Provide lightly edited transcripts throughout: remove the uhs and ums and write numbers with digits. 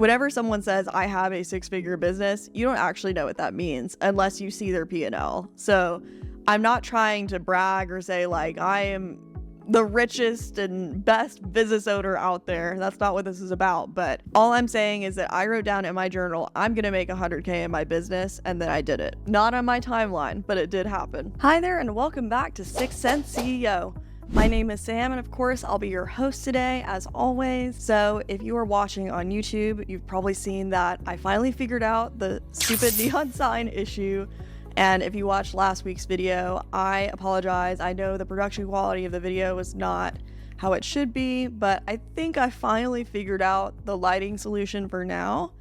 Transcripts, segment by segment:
Whenever someone says, I have a 6-figure business, you don't actually know what that means unless you see their P&L. So I'm not trying to brag or say like, I am the richest and best business owner out there. That's not what this is about. But all I'm saying is that I wrote down in my journal, I'm going to make 100K in my business. And then I did it. Not on my timeline, but it did happen. Hi there, and welcome back to 6 Cents CEO. My name is Sam, and of course, I'll be your host today, as always. So if you are watching on YouTube, you've probably seen that I finally figured out the stupid neon sign issue. And if you watched last week's video, I apologize. I know the production quality of the video was not how it should be, but I think I finally figured out the lighting solution for now.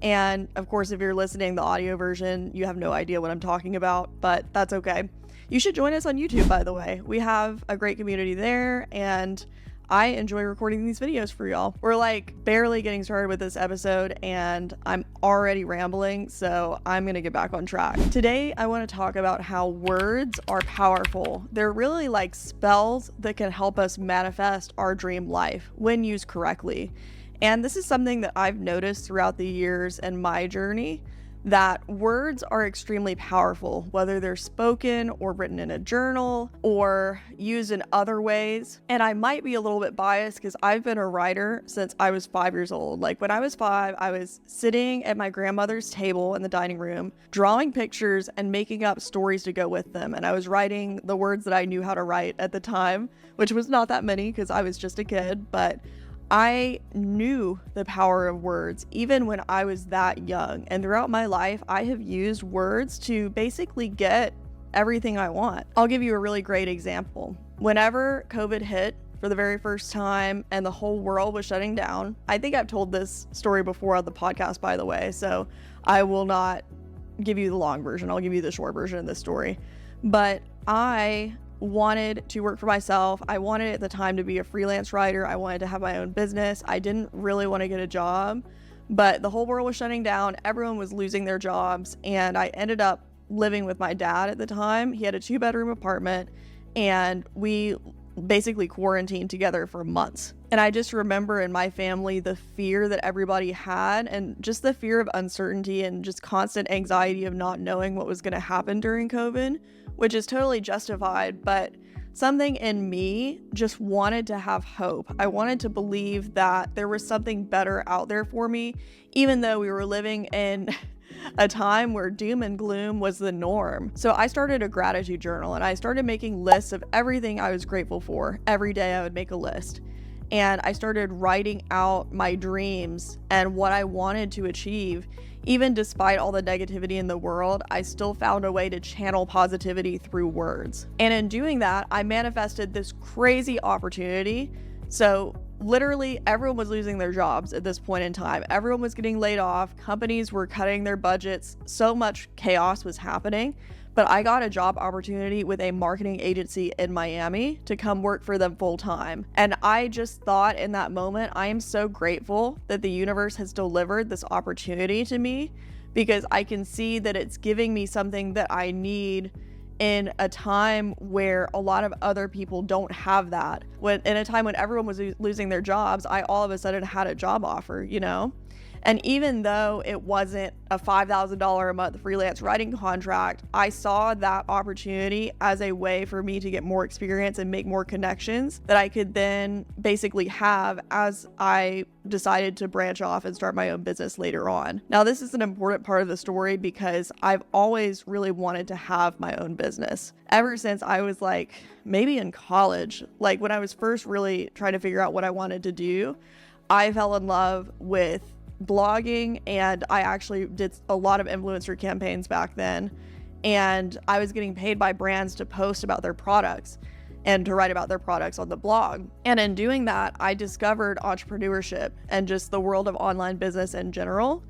And of course, if you're listening the audio version, you have no idea what I'm talking about, but that's okay. You should join us on YouTube, by the way. We have a great community there, and I enjoy recording these videos for y'all. We're like barely getting started with this episode, and I'm already rambling, so I'm gonna get back on track. Today, I wanna talk about how words are powerful. They're really like spells that can help us manifest our dream life when used correctly. And this is something that I've noticed throughout the years and my journey, that words are extremely powerful, whether they're spoken or written in a journal or used in other ways. And I might be a little bit biased because I've been a writer since I was 5 years old. Like when I was 5, I was sitting at my grandmother's table in the dining room, drawing pictures and making up stories to go with them. And I was writing the words that I knew how to write at the time, which was not that many because I was just a kid, but I knew the power of words even when I was that young. And throughout my life, I have used words to basically get everything I want. I'll give you a really great example. Whenever COVID hit for the very first time and the whole world was shutting down, I think I've told this story before on the podcast, by the way, so I will not give you the long version. I'll give you the short version of this story. But I wanted to work for myself. I wanted at the time to be a freelance writer. I wanted to have my own business. I didn't really want to get a job, but the whole world was shutting down. Everyone was losing their jobs, and I ended up living with my dad at the time. He had a 2-bedroom apartment, and we basically quarantined together for months. And I just remember in my family the fear that everybody had, and just the fear of uncertainty and just constant anxiety of not knowing what was going to happen during COVID, which is totally justified, but something in me just wanted to have hope. I wanted to believe that there was something better out there for me, even though we were living in a time where doom and gloom was the norm. So I started a gratitude journal, and I started making lists of everything I was grateful for. Every day I would make a list. And I started writing out my dreams and what I wanted to achieve. Even despite all the negativity in the world, I still found a way to channel positivity through words. And in doing that, I manifested this crazy opportunity. So literally everyone was losing their jobs at this point in time. Everyone was getting laid off. Companies were cutting their budgets. So much chaos was happening. But I got a job opportunity with a marketing agency in Miami to come work for them full time. And I just thought in that moment, I am so grateful that the universe has delivered this opportunity to me, because I can see that it's giving me something that I need in a time where a lot of other people don't have that. In a time when everyone was losing their jobs, I all of a sudden had a job offer, you know? And even though it wasn't a $5,000 a month freelance writing contract, I saw that opportunity as a way for me to get more experience and make more connections that I could then basically have as I decided to branch off and start my own business later on. Now, this is an important part of the story because I've always really wanted to have my own business. Ever since I was like maybe in college, like when I was first really trying to figure out what I wanted to do, I fell in love with blogging, and I actually did a lot of influencer campaigns back then, and I was getting paid by brands to post about their products and to write about their products on the blog. And in doing that, I discovered entrepreneurship and just the world of online business in general.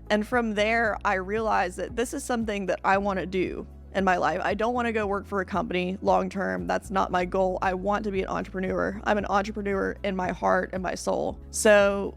And from there, I realized that this is something that I want to do in my life. I don't want to go work for a company long term. That's not my goal. I want to be an entrepreneur. I'm an entrepreneur in my heart and my soul. So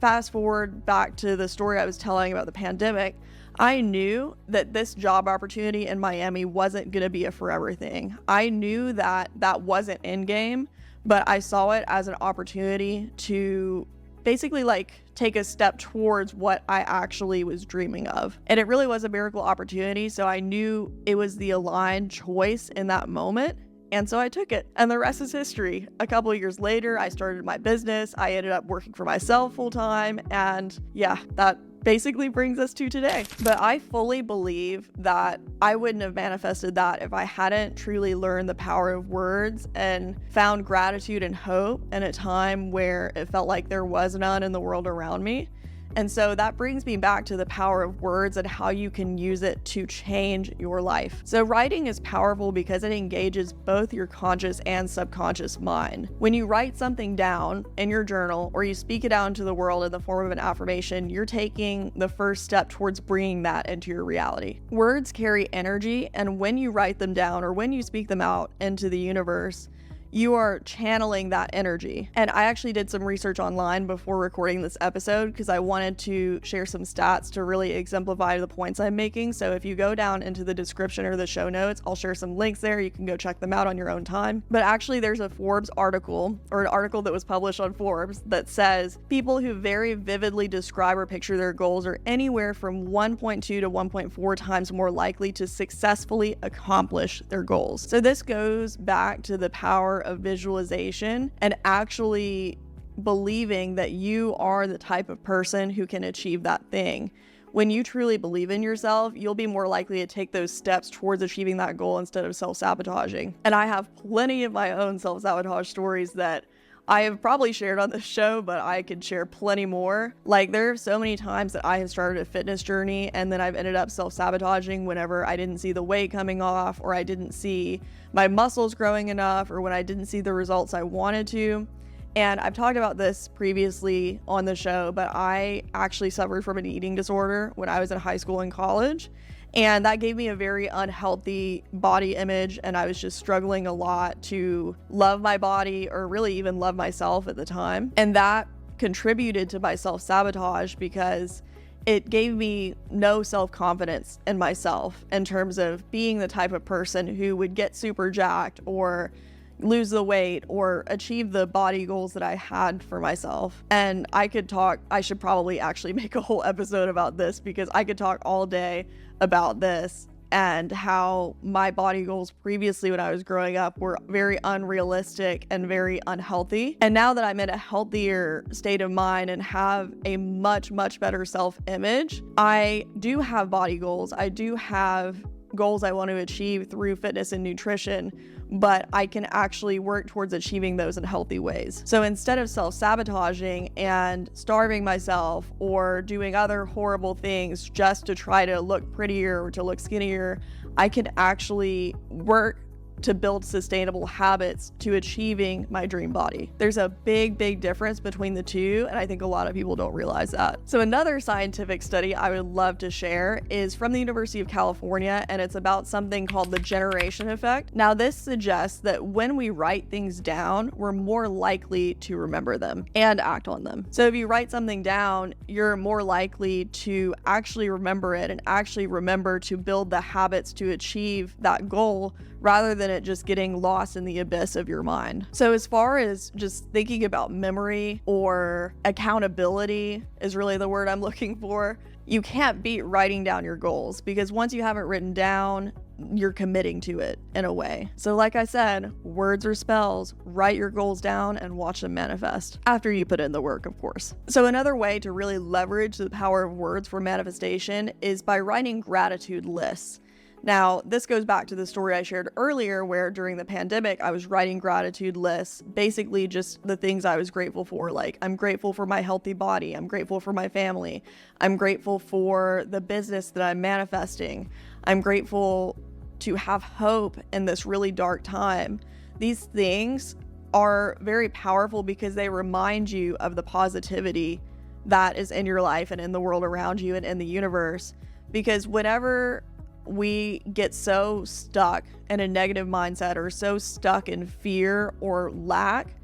fast forward back to the story I was telling about the pandemic, I knew that this job opportunity in Miami wasn't going to be a forever thing. I knew that that wasn't in game, but I saw it as an opportunity to basically like take a step towards what I actually was dreaming of. And it really was a miracle opportunity. So I knew it was the aligned choice in that moment. And so I took it, and the rest is history. A couple of years later, I started my business. I ended up working for myself full time. And yeah, that basically brings us to today. But I fully believe that I wouldn't have manifested that if I hadn't truly learned the power of words and found gratitude and hope in a time where it felt like there was none in the world around me. And so that brings me back to the power of words and how you can use it to change your life. So writing is powerful because it engages both your conscious and subconscious mind. When you write something down in your journal or you speak it out into the world in the form of an affirmation, you're taking the first step towards bringing that into your reality. Words carry energy, and when you write them down or when you speak them out into the universe, you are channeling that energy. And I actually did some research online before recording this episode because I wanted to share some stats to really exemplify the points I'm making. So if you go down into the description or the show notes, I'll share some links there. You can go check them out on your own time. But actually there's a Forbes article, or an article that was published on Forbes, that says people who very vividly describe or picture their goals are anywhere from 1.2 to 1.4 times more likely to successfully accomplish their goals. So this goes back to the power of visualization and actually believing that you are the type of person who can achieve that thing. When you truly believe in yourself, you'll be more likely to take those steps towards achieving that goal instead of self-sabotaging. And I have plenty of my own self-sabotage stories that I have probably shared on this show, but I could share plenty more. Like, there are so many times that I have started a fitness journey and then I've ended up self-sabotaging whenever I didn't see the weight coming off, or I didn't see my muscles growing enough, or when I didn't see the results I wanted to. And I've talked about this previously on the show, but I actually suffered from an eating disorder when I was in high school and college. And that gave me a very unhealthy body image, and I was just struggling a lot to love my body or really even love myself at the time. And that contributed to my self-sabotage because it gave me no self-confidence in myself in terms of being the type of person who would get super jacked or lose the weight or achieve the body goals that I had for myself. And I should probably actually make a whole episode about this because I could talk all day about this and how my body goals previously when I was growing up were very unrealistic and very unhealthy. And now that I'm in a healthier state of mind and have a much, much better self-image, I do have body goals. I do have goals I want to achieve through fitness and nutrition, but I can actually work towards achieving those in healthy ways. So instead of self-sabotaging and starving myself or doing other horrible things just to try to look prettier or to look skinnier, I can actually work to build sustainable habits to achieving my dream body. There's a big, big difference between the two, and I think a lot of people don't realize that. So another scientific study I would love to share is from the University of California, and it's about something called the generation effect. Now, this suggests that when we write things down, we're more likely to remember them and act on them. So if you write something down, you're more likely to actually remember it and actually remember to build the habits to achieve that goal rather than it just getting lost in the abyss of your mind. So as far as just thinking about memory or accountability is really the word I'm looking for, you can't beat writing down your goals because once you have it written down, you're committing to it in a way. So like I said, words or spells, write your goals down and watch them manifest after you put in the work, of course. So another way to really leverage the power of words for manifestation is by writing gratitude lists. Now, this goes back to the story I shared earlier where during the pandemic, I was writing gratitude lists, basically just the things I was grateful for. Like, I'm grateful for my healthy body. I'm grateful for my family. I'm grateful for the business that I'm manifesting. I'm grateful to have hope in this really dark time. These things are very powerful because they remind you of the positivity that is in your life and in the world around you and in the universe. Because whenever we get so stuck in a negative mindset or so stuck in fear or lack,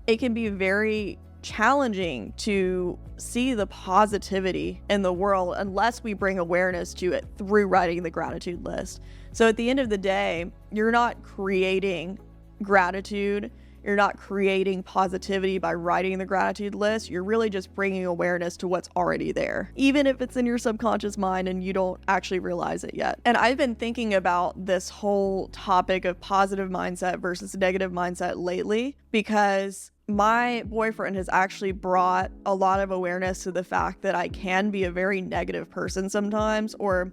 it can be very challenging to see the positivity in the world unless we bring awareness to it through writing the gratitude list. So at the end of the day, you're not creating gratitude, You're not creating positivity by writing the gratitude list. You're really just bringing awareness to what's already there, even if it's in your subconscious mind and you don't actually realize it yet. And I've been thinking about this whole topic of positive mindset versus negative mindset lately, because my boyfriend has actually brought a lot of awareness to the fact that I can be a very negative person sometimes, or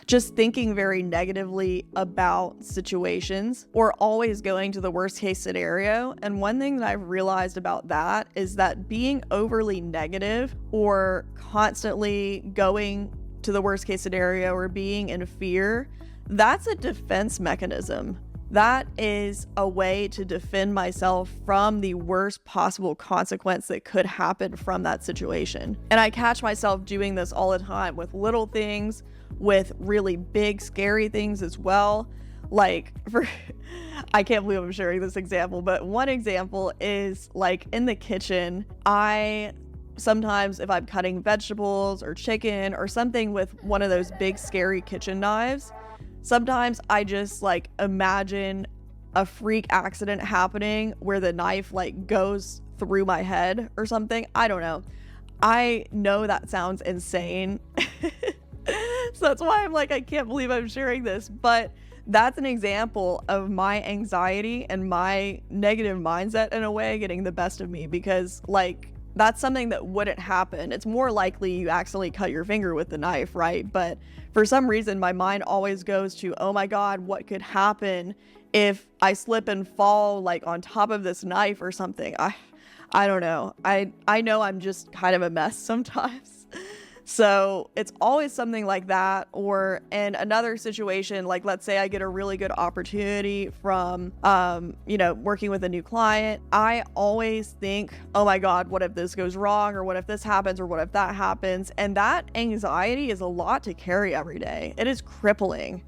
just thinking very negatively about situations, or always going to the worst case scenario. And one thing that I've realized about that is that being overly negative or constantly going to the worst case scenario or being in fear, that's a defense mechanism. That is a way to defend myself from the worst possible consequence that could happen from that situation. And I catch myself doing this all the time with little things, with really big, scary things as well. Like, I can't believe I'm sharing this example, but one example is like in the kitchen, I sometimes, if I'm cutting vegetables or chicken or something with one of those big, scary kitchen knives, sometimes I just like imagine a freak accident happening where the knife like goes through my head or something. I don't know. I know that sounds insane. So that's why I'm like, I can't believe I'm sharing this. But that's an example of my anxiety and my negative mindset in a way getting the best of me, because like that's something that wouldn't happen. It's more likely you accidentally cut your finger with the knife, right? But for some reason, my mind always goes to, oh my God, what could happen if I slip and fall like on top of this knife or something? I don't know. I know I'm just kind of a mess sometimes. So it's always something like that. Or in another situation, like let's say I get a really good opportunity from, working with a new client. I always think, oh my God, what if this goes wrong? Or what if this happens? Or what if that happens? And that anxiety is a lot to carry every day. It is crippling.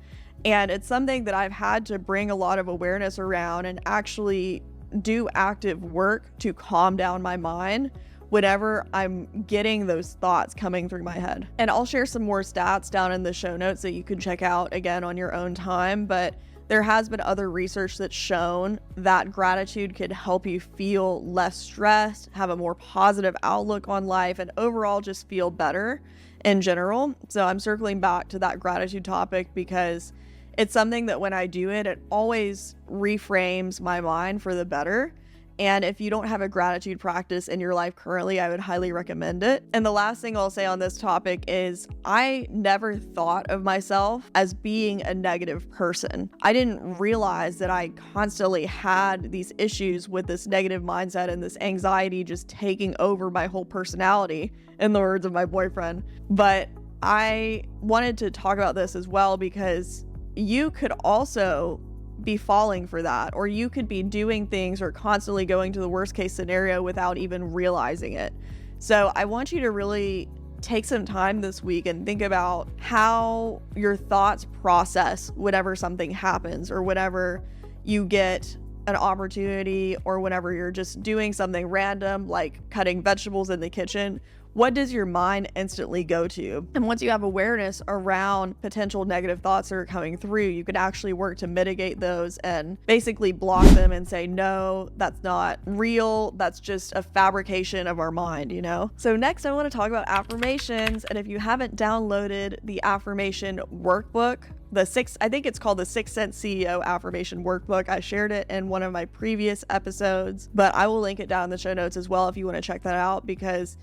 And it's something that I've had to bring a lot of awareness around and actually do active work to calm down my mind whenever I'm getting those thoughts coming through my head. And I'll share some more stats down in the show notes that you can check out again on your own time. But there has been other research that's shown that gratitude could help you feel less stressed, have a more positive outlook on life, and overall just feel better in general. So I'm circling back to that gratitude topic because it's something that when I do it, it always reframes my mind for the better. And if you don't have a gratitude practice in your life currently, I would highly recommend it. And the last thing I'll say on this topic is I never thought of myself as being a negative person. I didn't realize that I constantly had these issues with this negative mindset and this anxiety just taking over my whole personality, in the words of my boyfriend. But I wanted to talk about this as well because you could also be falling for that, or you could be doing things or constantly going to the worst case scenario without even realizing it. So I want you to really take some time this week and think about how your thoughts process whenever something happens, or whenever you get an opportunity, or whenever you're just doing something random like cutting vegetables in the kitchen. What does your mind instantly go to? And once you have awareness around potential negative thoughts that are coming through, you can actually work to mitigate those and basically block them and say, no, that's not real. That's just a fabrication of our mind, you know? So next I want to talk about affirmations. And if you haven't downloaded the affirmation workbook, I think it's called the 6 Cent CEO affirmation workbook. I shared it in one of my previous episodes, but I will link it down in the show notes as well if you want to check that out, because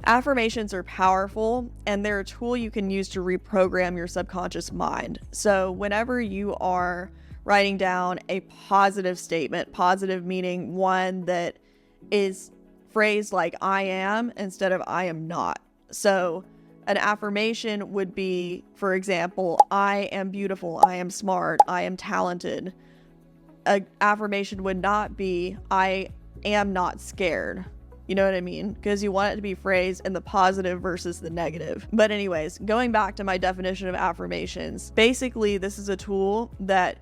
affirmations are powerful and they're a tool you can use to reprogram your subconscious mind. So whenever you are writing down a positive statement, positive meaning one that is phrased like I am instead of I am not. So an affirmation would be, for example, I am beautiful, I am smart, I am talented. An affirmation would not be I am not scared. You know what I mean? Because you want it to be phrased in the positive versus the negative. But anyways, going back to my definition of affirmations, basically this is a tool that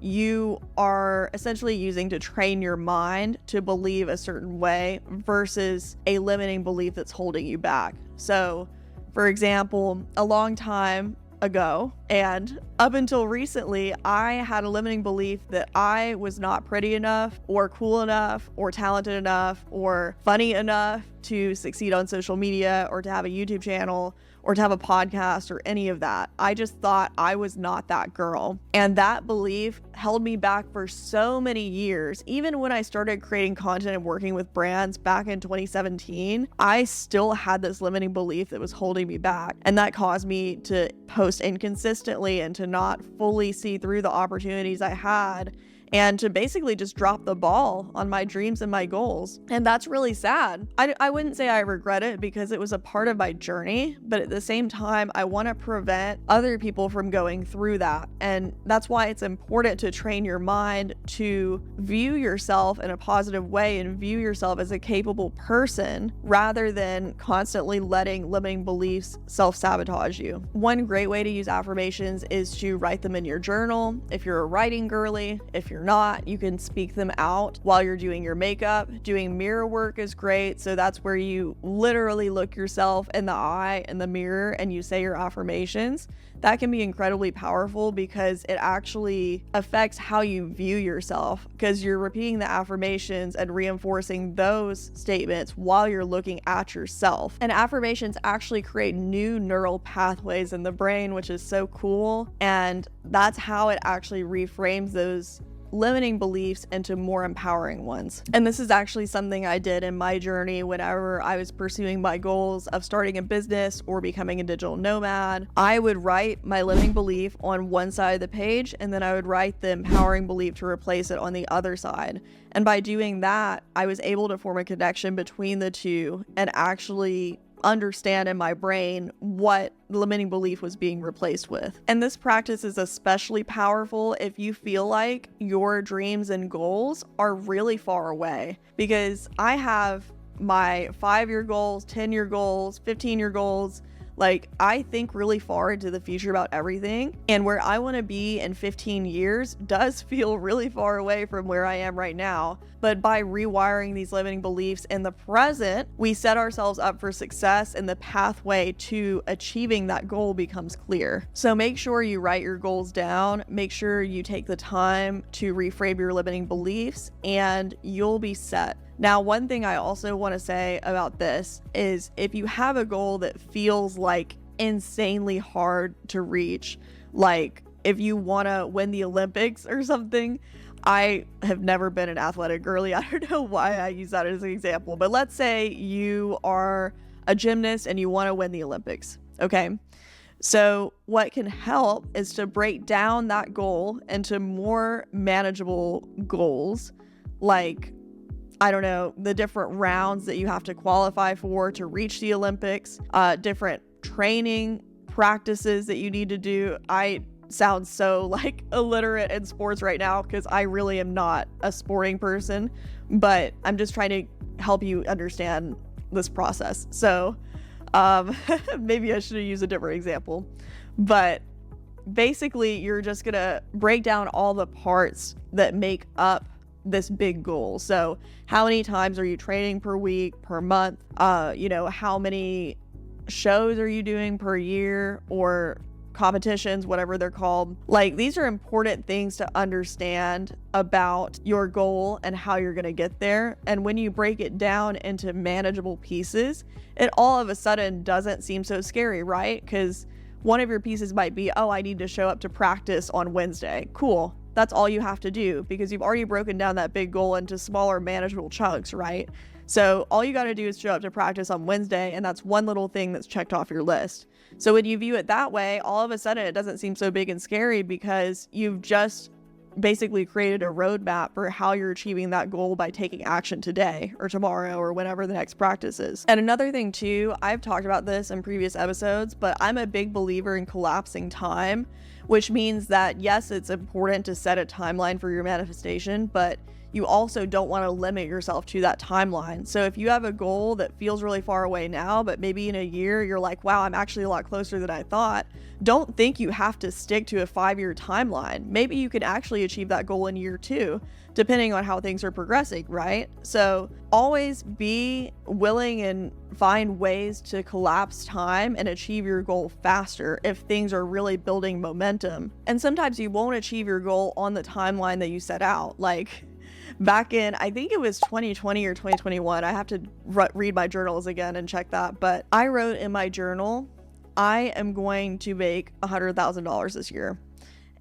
you are essentially using to train your mind to believe a certain way versus a limiting belief that's holding you back. So, for example, a long time ago. And up until recently, I had a limiting belief that I was not pretty enough or cool enough or talented enough or funny enough to succeed on social media or to have a YouTube channel or to have a podcast or any of that. I just thought I was not that girl. And that belief held me back for so many years. Even when I started creating content and working with brands back in 2017, I still had this limiting belief that was holding me back. And that caused me to post inconsistently and to not fully see through the opportunities I had, and to basically just drop the ball on my dreams and my goals. And that's really sad. I wouldn't say I regret it because it was a part of my journey, but at the same time, I want to prevent other people from going through that. And that's why it's important to train your mind to view yourself in a positive way and view yourself as a capable person rather than constantly letting limiting beliefs self-sabotage you. One great way to use affirmations is to write them in your journal. If you're a writing girly, if you're not, you can speak them out while you're doing your makeup. Doing mirror work is great. So that's where you literally look yourself in the eye in the mirror and you say your affirmations. That can be incredibly powerful because it actually affects how you view yourself, because you're repeating the affirmations and reinforcing those statements while you're looking at yourself. And affirmations actually create new neural pathways in the brain, which is so cool. And that's how it actually reframes those limiting beliefs into more empowering ones. And this is actually something I did in my journey whenever I was pursuing my goals of starting a business or becoming a digital nomad. I would write my limiting belief on one side of the page, and then I would write the empowering belief to replace it on the other side. And by doing that, I was able to form a connection between the two and actually understand in my brain what the limiting belief was being replaced with. And this practice is especially powerful if you feel like your dreams and goals are really far away, because I have my 5-year goals, 10-year goals, 15-year goals. Like, I think really far into the future about everything, and where I want to be in 15 years does feel really far away from where I am right now. But by rewiring these limiting beliefs in the present, we set ourselves up for success, and the pathway to achieving that goal becomes clear. So make sure you write your goals down, make sure you take the time to reframe your limiting beliefs, and you'll be set. Now, one thing I also want to say about this is if you have a goal that feels like insanely hard to reach, like if you want to win the Olympics or something, I have never been an athletic girly. I don't know why I use that as an example, but let's say you are a gymnast and you want to win the Olympics. Okay. So what can help is to break down that goal into more manageable goals, like, I don't know, the different rounds that you have to qualify for to reach the Olympics, different training practices that you need to do. I sound so like illiterate in sports right now because I really am not a sporting person, but I'm just trying to help you understand this process. So maybe I should have used a different example, but basically you're just gonna break down all the parts that make up this big goal. So how many times are you training per week, per month? How many shows are you doing per year, or competitions, whatever they're called? Like, these are important things to understand about your goal and how you're going to get there. And when you break it down into manageable pieces, it all of a sudden doesn't seem so scary, right? Because one of your pieces might be, oh, I need to show up to practice on Wednesday. Cool. That's all you have to do, because you've already broken down that big goal into smaller manageable chunks, right? So all you got to do is show up to practice on Wednesday, and that's one little thing that's checked off your list. So when you view it that way, all of a sudden it doesn't seem so big and scary, because you've just basically created a roadmap for how you're achieving that goal by taking action today or tomorrow or whenever the next practice is. And another thing too, I've talked about this in previous episodes, but I'm a big believer in collapsing time, which means that yes, it's important to set a timeline for your manifestation, but you also don't want to limit yourself to that timeline. So if you have a goal that feels really far away now, but maybe in a year you're like, wow, I'm actually a lot closer than I thought, don't think you have to stick to a 5-year timeline. Maybe you can actually achieve that goal in year 2, depending on how things are progressing, right? So always be willing and find ways to collapse time and achieve your goal faster if things are really building momentum. And sometimes you won't achieve your goal on the timeline that you set out. Like back in, I think it was 2020 or 2021, I have to read my journals again and check that, but I wrote in my journal, I am going to make $100,000 this year.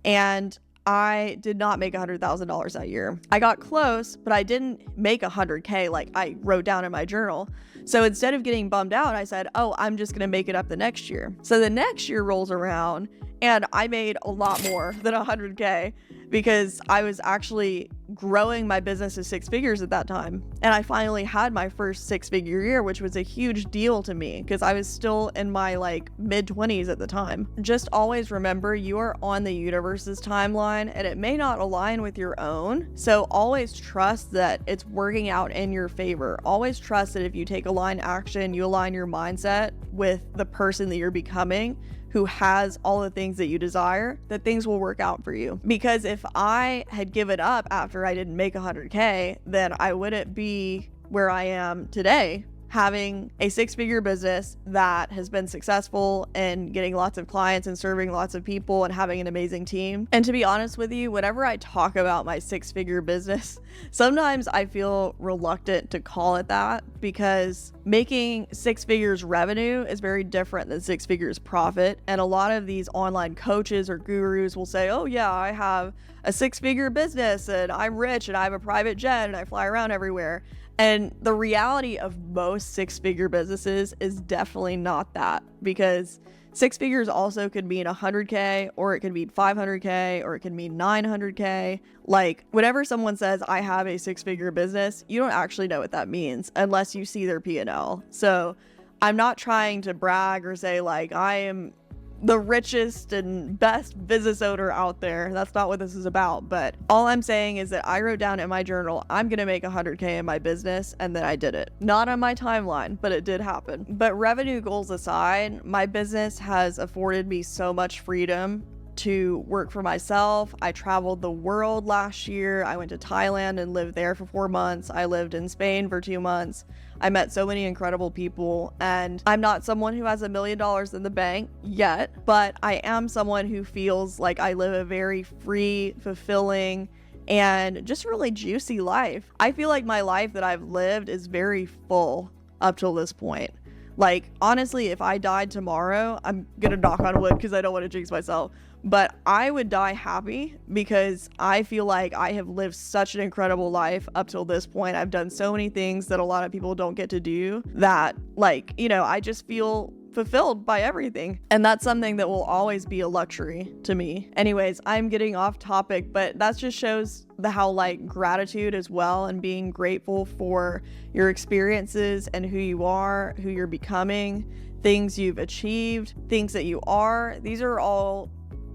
And I did not make $100,000 that year. I got close, but I didn't make 100K like I wrote down in my journal. So instead of getting bummed out, I said, oh, I'm just going to make it up the next year. So the next year rolls around and I made a lot more than 100K because I was actually growing my business to 6 figures at that time. And I finally had my first 6-figure year, which was a huge deal to me because I was still in my mid-20s at the time. Just always remember you are on the universe's timeline and it may not align with your own. So always trust that it's working out in your favor. Always trust that if you take aligned action, you align your mindset with the person that you're becoming, who has all the things that you desire, that things will work out for you. Because if I had given up after I didn't make 100K, then I wouldn't be where I am today, having a 6-figure business that has been successful and getting lots of clients and serving lots of people and having an amazing team. And to be honest with you, whenever I talk about my 6-figure business, sometimes I feel reluctant to call it that because making 6 figures revenue is very different than 6 figures profit. And a lot of these online coaches or gurus will say, oh yeah, I have a 6-figure business and I'm rich and I have a private jet and I fly around everywhere. And the reality of most 6-figure businesses is definitely not that, because 6 figures also could mean 100K, or it could mean 500K, or it could mean 900K. Like whenever someone says I have a 6-figure business, you don't actually know what that means unless you see their P&L. So I'm not trying to brag or say I am the richest and best business owner out there. That's not what this is about. But all I'm saying is that I wrote down in my journal, I'm going to make 100K in my business. And then I did it. Not on my timeline, but it did happen. But revenue goals aside, my business has afforded me so much freedom to work for myself. I traveled the world last year. I went to Thailand and lived there for 4 months. I lived in Spain for 2 months. I met so many incredible people, and I'm not someone who has $1 million in the bank yet, but I am someone who feels like I live a very free, fulfilling, and just really juicy life. I feel like my life that I've lived is very full up till this point. Honestly, if I died tomorrow, I'm gonna knock on wood because I don't want to jinx myself, but I would die happy because I feel like I have lived such an incredible life up till this point. I've done so many things that a lot of people don't get to do that, I just feel fulfilled by everything. And that's something that will always be a luxury to me. Anyways, I'm getting off topic, but that just shows how gratitude as well, and being grateful for your experiences and who you are, who you're becoming, things you've achieved, things that you are. These are all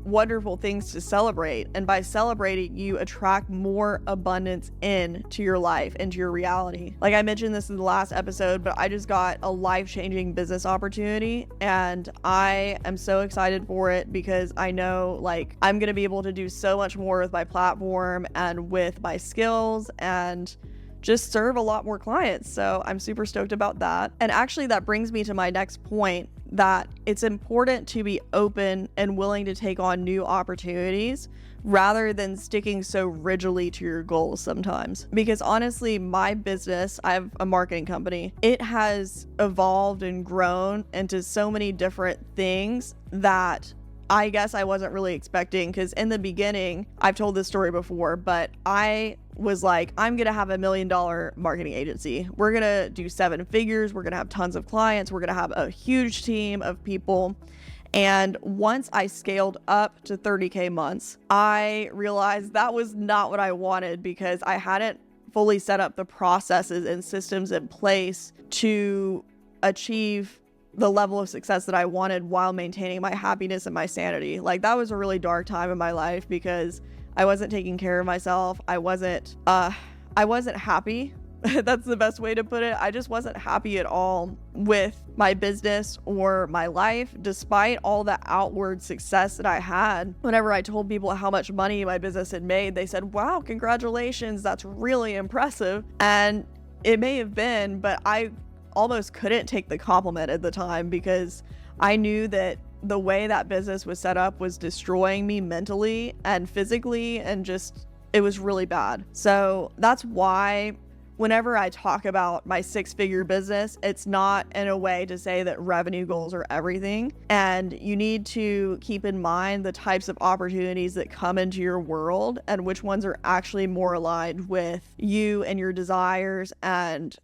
wonderful things to celebrate, and by celebrating you attract more abundance into your life, into your reality. I mentioned this in the last episode, but I just got a life-changing business opportunity and I am so excited for it because I know I'm gonna be able to do so much more with my platform and with my skills and just serve a lot more clients. So I'm super stoked about that. And actually that brings me to my next point, that it's important to be open and willing to take on new opportunities rather than sticking so rigidly to your goals sometimes. Because honestly, my business, I have a marketing company, it has evolved and grown into so many different things that I guess I wasn't really expecting. Because in the beginning, I've told this story before, but I was I'm gonna have $1 million marketing agency. We're gonna do 7 figures. We're gonna have tons of clients. We're gonna have a huge team of people. And once I scaled up to 30K months, I realized that was not what I wanted because I hadn't fully set up the processes and systems in place to achieve the level of success that I wanted while maintaining my happiness and my sanity. That was a really dark time in my life because I wasn't taking care of myself. I wasn't I wasn't happy. That's the best way to put it. I just wasn't happy at all with my business or my life, despite all the outward success that I had. Whenever I told people how much money my business had made, they said, wow, congratulations, that's really impressive. And it may have been, but I almost couldn't take the compliment at the time because I knew that the way that business was set up was destroying me mentally and physically, and just, it was really bad. So that's why whenever I talk about my 6-figure business, it's not in a way to say that revenue goals are everything. And you need to keep in mind the types of opportunities that come into your world and which ones are actually more aligned with you and your desires and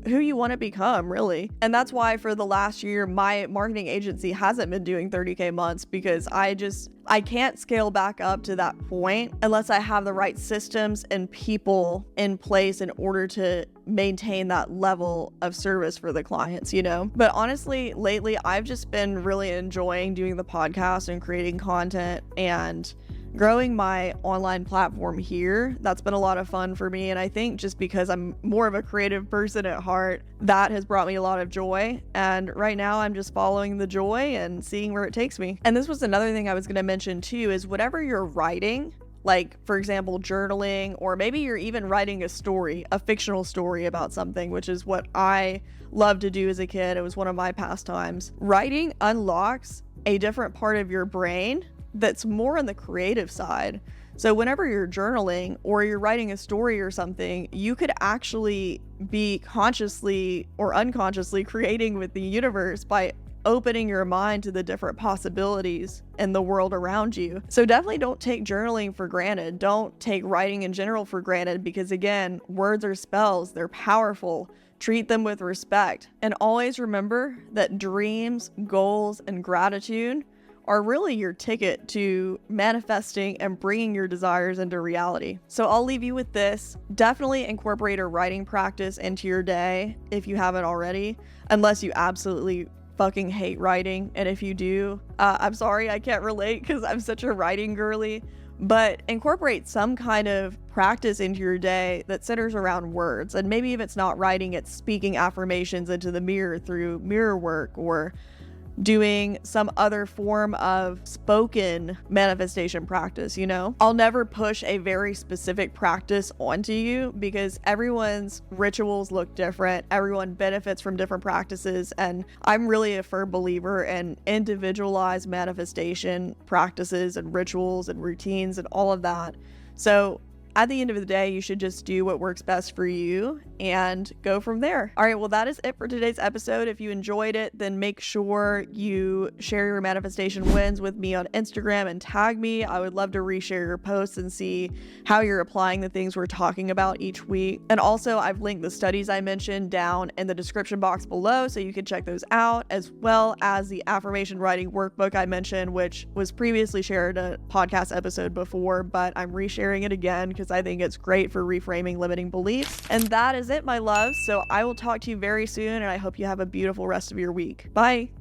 who you want to become, really. And that's why for the last year, my marketing agency hasn't been doing 30K months, because I can't scale back up to that point unless I have the right systems and people in place in order to maintain that level of service for the clients, you know? But honestly, lately, I've just been really enjoying doing the podcast and creating content and growing my online platform here. That's been a lot of fun for me. And I think just because I'm more of a creative person at heart, that has brought me a lot of joy. And right now I'm just following the joy and seeing where it takes me. And this was another thing I was going to mention too, is whatever you're writing, like for example, journaling, or maybe you're even writing a story, a fictional story about something, which is what I loved to do as a kid. It was one of my pastimes. Writing unlocks a different part of your brain that's more on the creative side. So whenever you're journaling or you're writing a story or something, you could actually be consciously or unconsciously creating with the universe by opening your mind to the different possibilities in the world around you. So definitely don't take journaling for granted. Don't take writing in general for granted, because again, words are spells. They're powerful. Treat them with respect. And always remember that dreams, goals, and gratitude are really your ticket to manifesting and bringing your desires into reality. So I'll leave you with this. Definitely incorporate a writing practice into your day if you haven't already, unless you absolutely fucking hate writing. And if you do, I'm sorry, I can't relate because I'm such a writing girly, but incorporate some kind of practice into your day that centers around words. And maybe if it's not writing, it's speaking affirmations into the mirror through mirror work, or doing some other form of spoken manifestation practice, you know? I'll never push a very specific practice onto you because everyone's rituals look different. Everyone benefits from different practices. And I'm really a firm believer in individualized manifestation practices and rituals and routines and all of that. So at the end of the day, you should just do what works best for you and go from there. All right, well, that is it for today's episode. If you enjoyed it, then make sure you share your manifestation wins with me on Instagram and tag me. I would love to reshare your posts and see how you're applying the things we're talking about each week. And also, I've linked the studies I mentioned down in the description box below, so you can check those out, as well as the affirmation writing workbook I mentioned, which was previously shared in a podcast episode before, but I'm resharing it again because I think it's great for reframing limiting beliefs. And that is it, my loves. So I will talk to you very soon, and I hope you have a beautiful rest of your week. Bye.